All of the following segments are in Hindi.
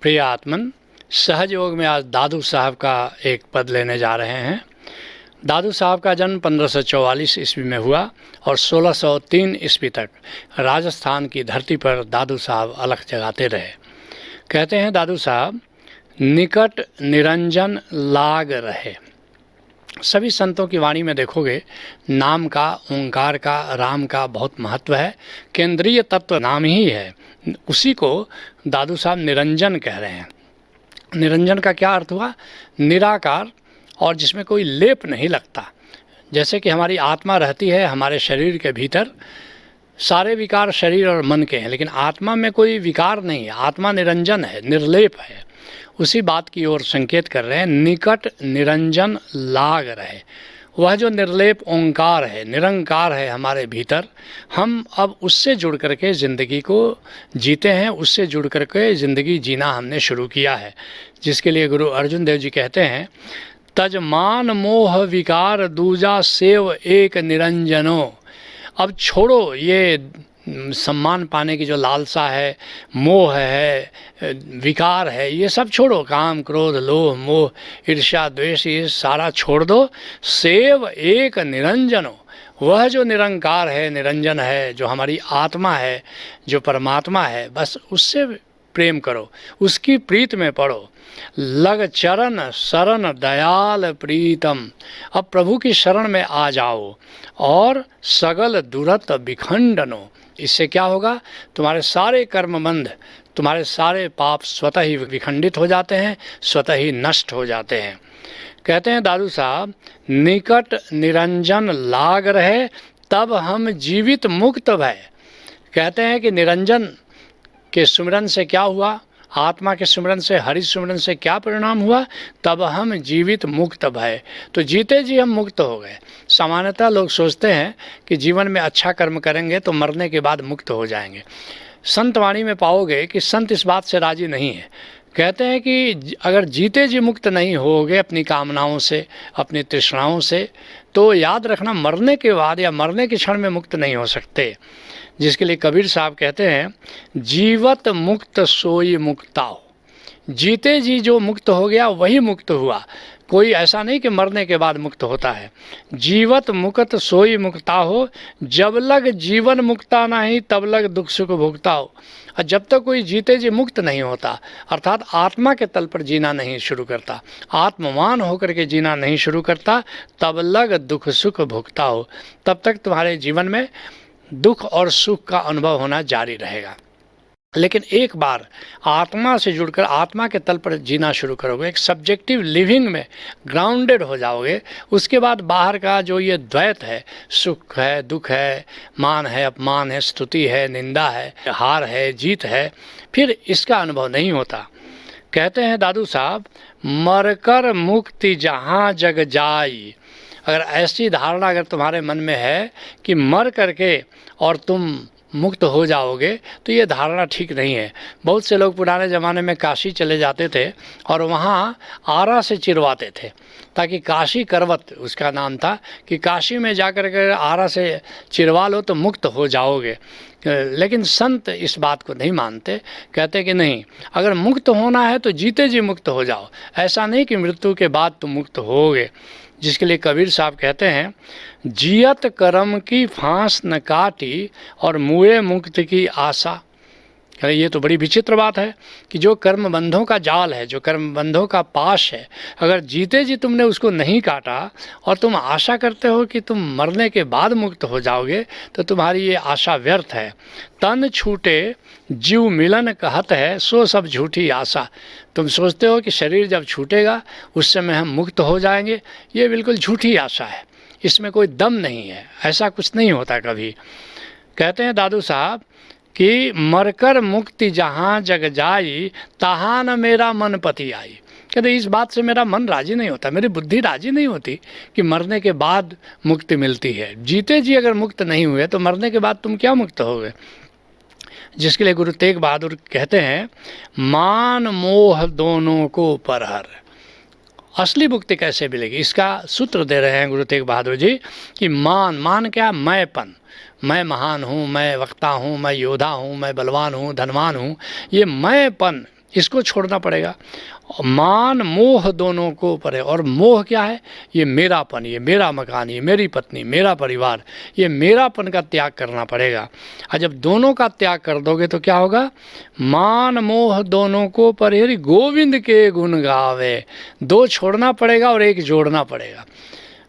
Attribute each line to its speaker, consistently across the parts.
Speaker 1: प्रिय आत्मन, सहज योग में आज दादू साहब का एक पद लेने जा रहे हैं। दादू साहब का जन्म 1544 ईस्वी में हुआ और 1603 ईस्वी तक राजस्थान की धरती पर दादू साहब अलख जगाते रहे। कहते हैं दादू साहब, निकट निरंजन लाग रहे। सभी संतों की वाणी में देखोगे नाम का, ओंकार का, राम का बहुत महत्व है। केंद्रीय तत्व नाम ही है, उसी को दादू साहब निरंजन कह रहे हैं। निरंजन का क्या अर्थ हुआ? निराकार और जिसमें कोई लेप नहीं लगता। जैसे कि हमारी आत्मा रहती है हमारे शरीर के भीतर, सारे विकार शरीर और मन के हैं, लेकिन आत्मा में कोई विकार नहीं है। आत्मा निरंजन है, निर्लेप है। उसी बात की ओर संकेत कर रहे हैं, निकट निरंजन लाग रहे। वह जो निर्लेप ओंकार है, निरंकार है हमारे भीतर, हम अब उससे जुड़ करके ज़िंदगी को जीते हैं, उससे जुड़ करके ज़िंदगी जीना हमने शुरू किया है। जिसके लिए गुरु अर्जुन देव जी कहते हैं, तज मान मोह विकार दूजा सेव एक निरंजनो। अब छोड़ो ये सम्मान पाने की जो लालसा है, मोह है, विकार है, ये सब छोड़ो। काम, क्रोध, लोभ, मोह, ईर्ष्या, द्वेष, ये सारा छोड़ दो। सेव एक निरंजनो, वह जो निरंकार है, निरंजन है, जो हमारी आत्मा है, जो परमात्मा है, बस उससे प्रेम करो, उसकी प्रीत में पड़ो। लग चरण शरण दयाल प्रीतम। अब प्रभु की शरण में आ जाओ और सगल दुरत विखंडनो। इससे क्या होगा? तुम्हारे सारे कर्म बंध, तुम्हारे सारे पाप स्वतः ही विखंडित हो जाते हैं, स्वतः ही नष्ट हो जाते हैं। कहते हैं दादू साहब, निकट निरंजन लाग रहे तब हम जीवित मुक्त भय। कहते हैं कि निरंजन के सुमिरन से क्या हुआ? आत्मा के सुमिरन से, हरि सुमिरन से क्या परिणाम हुआ? तब हम जीवित मुक्त भय। तो जीते जी हम मुक्त हो गए। सामान्यतः लोग सोचते हैं कि जीवन में अच्छा कर्म करेंगे तो मरने के बाद मुक्त हो जाएंगे। संत वाणी में पाओगे कि संत इस बात से राजी नहीं है। कहते हैं कि अगर जीते जी मुक्त नहीं होगे अपनी कामनाओं से, अपनी तृष्णाओं से, तो याद रखना मरने के बाद या मरने के क्षण में मुक्त नहीं हो सकते। जिसके लिए कबीर साहब कहते हैं, जीवत मुक्त सोई मुक्ता हो। जीते जी जो मुक्त हो गया वही मुक्त हुआ। कोई ऐसा नहीं कि मरने के बाद मुक्त होता है। जीवत मुक्त सोई मुक्ता हो, जब लग जीवन मुक्ता नहीं तब लग दुख सुख भुगता हो। और जब तक कोई जीते जी मुक्त नहीं होता, अर्थात आत्मा के तल पर जीना नहीं शुरू करता, आत्मवान होकर के जीना नहीं शुरू करता, तब लग दुख सुख भुगता हो, तब तक तुम्हारे जीवन में दुख और सुख का अनुभव होना जारी रहेगा। लेकिन एक बार आत्मा से जुड़कर आत्मा के तल पर जीना शुरू करोगे, एक सब्जेक्टिव लिविंग में ग्राउंडेड हो जाओगे, उसके बाद बाहर का जो ये द्वैत है, सुख है, दुख है, मान है, अपमान है, स्तुति है, निंदा है, हार है, जीत है, फिर इसका अनुभव नहीं होता। कहते हैं दादू साहब, मरकर मुक्ति जहाँ जग जाई। अगर ऐसी धारणा अगर तुम्हारे मन में है कि मर करके और तुम मुक्त हो जाओगे, तो ये धारणा ठीक नहीं है। बहुत से लोग पुराने ज़माने में काशी चले जाते थे और वहाँ आरा से चिरवाते थे, ताकि काशी करवत उसका नाम था, कि काशी में जाकर के आरा से चिरवा लो तो मुक्त हो जाओगे। लेकिन संत इस बात को नहीं मानते। कहते कि नहीं, अगर मुक्त होना है तो जीते जी मुक्त हो जाओ, ऐसा नहीं कि मृत्यु के बाद तुम मुक्त होगे। जिसके लिए कबीर साहब कहते हैं, जियत कर्म की फांस न काटी और मुए मुक्त की आशा। ये तो बड़ी विचित्र बात है कि जो कर्म बंधों का जाल है, जो कर्म बंधों का पाश है, अगर जीते जी तुमने उसको नहीं काटा और तुम आशा करते हो कि तुम मरने के बाद मुक्त हो जाओगे, तो तुम्हारी ये आशा व्यर्थ है। तन छूटे जीव मिलन कहत है, सो सब झूठी आशा। तुम सोचते हो कि शरीर जब छूटेगा उस समय हम मुक्त हो जाएंगे, ये बिल्कुल झूठी आशा है, इसमें कोई दम नहीं है, ऐसा कुछ नहीं होता कभी। कहते हैं दादू साहब कि मरकर मुक्ति जहाँ जग जाई, तहाँ न मेरा मन पति आई। कहते इस बात से मेरा मन राजी नहीं होता, मेरी बुद्धि राजी नहीं होती कि मरने के बाद मुक्ति मिलती है। जीते जी अगर मुक्त नहीं हुए तो मरने के बाद तुम क्या मुक्त होगे? जिसके लिए गुरु तेग बहादुर कहते हैं, मान मोह दोनों को परहर। असली मुक्ति कैसे मिलेगी, इसका सूत्र दे रहे हैं गुरु तेग बहादुर जी कि मान क्या? मैंपन, मैं महान हूँ, मैं वक्ता हूँ, मैं योद्धा हूँ, मैं बलवान हूँ, धनवान हूँ, ये मैंपन, इसको छोड़ना पड़ेगा। मान मोह दोनों को परे, और मोह क्या है? ये मेरापन, ये मेरा मकान, ये मेरी पत्नी, मेरा परिवार, ये मेरापन का त्याग करना पड़ेगा। और जब दोनों का त्याग कर दोगे तो क्या होगा? मान मोह दोनों को परे गोविंद के गुण गावे। दो छोड़ना पड़ेगा और एक जोड़ना पड़ेगा।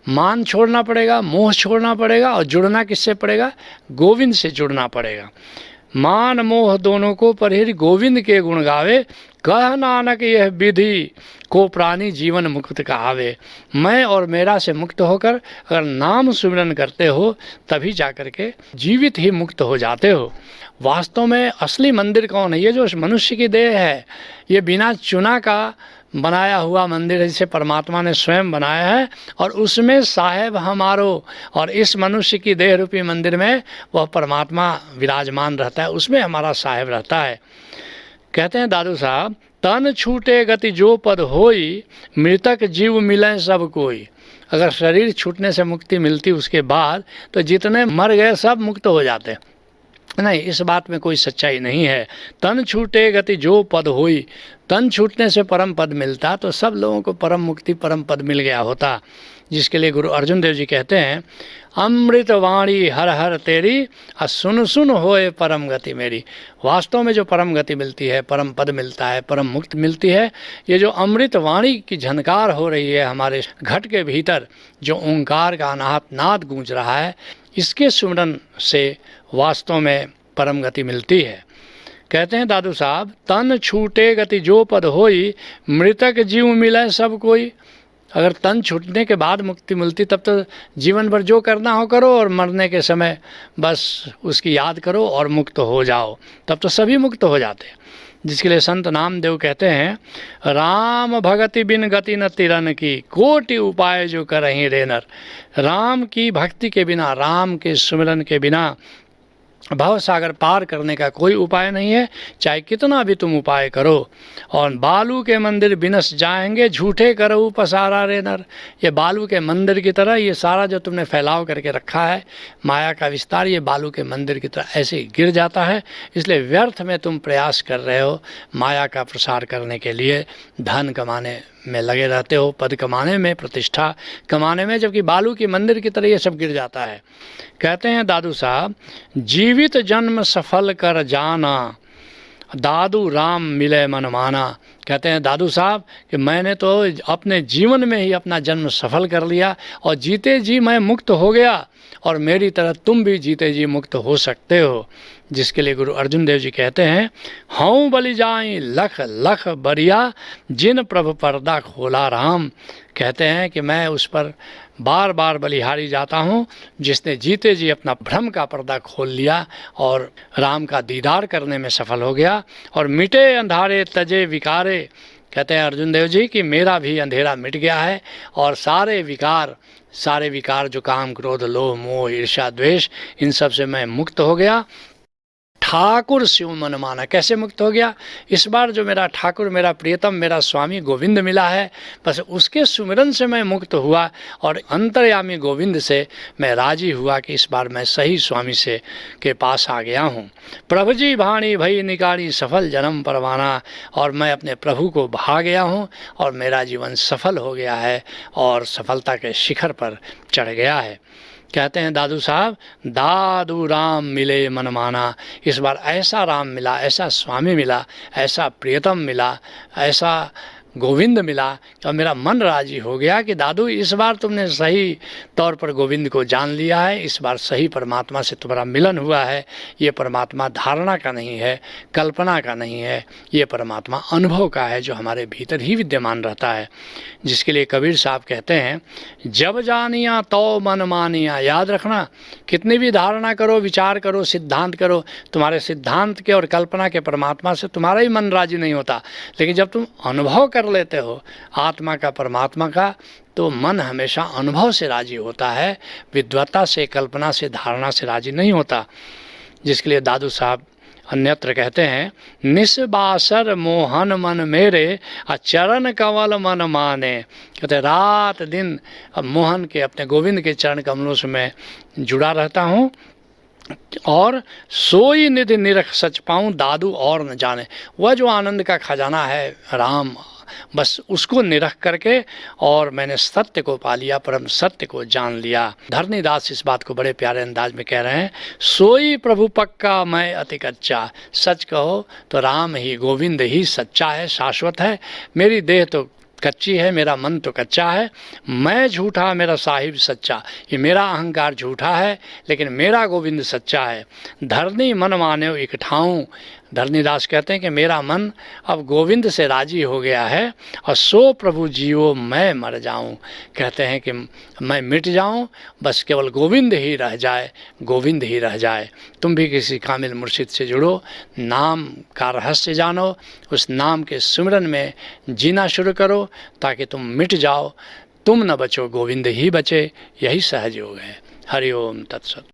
Speaker 1: मान छोड़ना पड़ेगा, मोह छोड़ना पड़ेगा, और जुड़ना किससे पड़ेगा? गोविंद से जुड़ना पड़ेगा। मान मोह दोनों को परहेरि गोविंद के गुण गावे, कह नानक यह विधि को प्राणी जीवन मुक्त कहावे। मैं और मेरा से मुक्त होकर अगर नाम सुमिरन करते हो तभी जाकर के जीवित ही मुक्त हो जाते हो। वास्तव में असली मंदिर कौन है? ये जो मनुष्य की देह है, ये बिना चुना का बनाया हुआ मंदिर है, जिसे परमात्मा ने स्वयं बनाया है, और उसमें साहेब हमारो, और इस मनुष्य की देह रूपी मंदिर में वह परमात्मा विराजमान रहता है, उसमें हमारा साहेब रहता है। कहते हैं दादू साहब, तन छूटे गति जो पद होई, मृतक जीव मिले सब कोई। अगर शरीर छूटने से मुक्ति मिलती उसके बाद तो जितने मर गए सब मुक्त हो जाते। नहीं, इस बात में कोई सच्चाई नहीं है। तन छूटे गति जो पद होई, तन छूटने से परम पद मिलता तो सब लोगों को परम मुक्ति परम पद मिल गया होता। जिसके लिए गुरु अर्जुन देव जी कहते हैं, अमृत वाणी हर हर तेरी, आ सुन सुन होए परम गति मेरी। वास्तव में जो परम गति मिलती है, परम पद मिलता है, परम मुक्ति मिलती है, ये जो अमृत वाणी की झनकार हो रही है हमारे घट के भीतर, जो ओंकार का अनाहत नाद गूंज रहा है, इसके सुमरन से वास्तव में परम गति मिलती है। कहते हैं दादू साहब, तन छूटे गति जो पद होई, मृतक जीव मिले सब कोई। अगर तन छूटने के बाद मुक्ति मिलती तब तो जीवन भर जो करना हो करो, और मरने के समय बस उसकी याद करो और मुक्त हो जाओ, तब तो सभी मुक्त हो जाते। जिसके लिए संत नामदेव कहते हैं, राम भगति बिन गति न तिरन की, कोटि उपाय जो करहीं रे नर। राम की भक्ति के बिना, राम के सुमिरन के बिना भव सागर पार करने का कोई उपाय नहीं है, चाहे कितना भी तुम उपाय करो। और बालू के मंदिर बिनस जाएंगे, झूठे करो पसारा रे नर। ये बालू के मंदिर की तरह ये सारा जो तुमने फैलाव करके रखा है, माया का विस्तार, ये बालू के मंदिर की तरह ऐसे ही गिर जाता है। इसलिए व्यर्थ में तुम प्रयास कर रहे हो माया का प्रसार करने के लिए, धन कमाने में लगे रहते हो, पद कमाने में, प्रतिष्ठा कमाने में, जबकि बालू की मंदिर की तरह ये सब गिर जाता है। कहते हैं दादू साहब, जीवित जन्म सफल कर जाना, दादू राम मिले मन माना। कहते हैं दादू साहब कि मैंने तो अपने जीवन में ही अपना जन्म सफल कर लिया, और जीते जी मैं मुक्त हो गया, और मेरी तरह तुम भी जीते जी मुक्त हो सकते हो। जिसके लिए गुरु अर्जुन देव जी कहते हैं, हऊँ बलि जाई लख लख बरिया, जिन प्रभु पर्दा खोला राम। कहते हैं कि मैं उस पर बार बार बलिहारी जाता हूँ जिसने जीते जी अपना भ्रम का पर्दा खोल लिया और राम का दीदार करने में सफल हो गया। और मिटे अंधारे तजे विकारे, कहते हैं अर्जुन देव जी कि मेरा भी अंधेरा मिट गया है, और सारे विकार जो काम क्रोध लोभ मोह ईर्ष्या द्वेष, इन सब से मैं मुक्त हो गया। ठाकुर शिव मन माना। कैसे मुक्त हो गया? इस बार जो मेरा ठाकुर, मेरा प्रियतम, मेरा स्वामी गोविंद मिला है, बस उसके सुमिरन से मैं मुक्त हुआ, और अंतर्यामी गोविंद से मैं राजी हुआ कि इस बार मैं सही स्वामी से के पास आ गया हूँ। प्रभु जी भाणी भई निकाली सफल जन्म परवाना, और मैं अपने प्रभु को भा गया हूँ, और मेरा जीवन सफल हो गया है, और सफलता के शिखर पर चढ़ गया है। कहते हैं दादू साहब, दादू राम मिले मन माना। इस बार ऐसा राम मिला, ऐसा स्वामी मिला, ऐसा प्रियतम मिला, ऐसा गोविंद मिला, और मेरा मन राजी हो गया कि दादू इस बार तुमने सही तौर पर गोविंद को जान लिया है, इस बार सही परमात्मा से तुम्हारा मिलन हुआ है। ये परमात्मा धारणा का नहीं है, कल्पना का नहीं है, ये परमात्मा अनुभव का है, जो हमारे भीतर ही विद्यमान रहता है। जिसके लिए कबीर साहब कहते हैं, जब जानिया तो मन मानिया। याद रखना, कितनी भी धारणा करो, विचार करो, सिद्धांत करो, तुम्हारे सिद्धांत के और कल्पना के परमात्मा से तुम्हारा ही मन राजी नहीं होता। लेकिन जब तुम अनुभव कर लेते हो आत्मा का, परमात्मा का, तो मन हमेशा अनुभव से राजी होता है, विद्वता से, कल्पना से, धारणा से राजी नहीं होता। जिसके लिए दादू साहब अन्यत्र कहते हैं, निस्बासर मोहन मन मेरे, चरण कमल मन माने। कहते रात दिन मोहन के, अपने गोविंद के चरण कमलों से मैं जुड़ा रहता हूँ, और सोई निधि निरख सच पाऊँ, दादू और न जाने। वह जो आनंद का खजाना है राम, बस उसको निरख करके और मैंने सत्य को पा लिया, परम सत्य को जान लिया। धरनीदास इस बात को बड़े प्यारे अंदाज में कह रहे हैं, सोई प्रभु पक्का मैं अति कच्चा। सच कहो तो राम ही, गोविंद ही सच्चा है, शाश्वत है। मेरी देह तो कच्ची है, मेरा मन तो कच्चा है। मैं झूठा मेरा साहिब सच्चा, ये मेरा अहंकार झूठा है, लेकिन मेरा गोविंद सच्चा है। धरनी मन माने एक ठाऊं। धरनीदास कहते हैं कि मेरा मन अब गोविंद से राजी हो गया है, और सो प्रभु जियो मैं मर जाऊं। कहते हैं कि मैं मिट जाऊं, बस केवल गोविंद ही रह जाए, गोविंद ही रह जाए। तुम भी किसी कामिल मुर्शिद से जुड़ो, नाम का रहस्य जानो, उस नाम के सिमरन में जीना शुरू करो, ताकि तुम मिट जाओ, तुम न बचो गोविंद ही बचे। यही सहज योग है। हरि ओम तत्सत।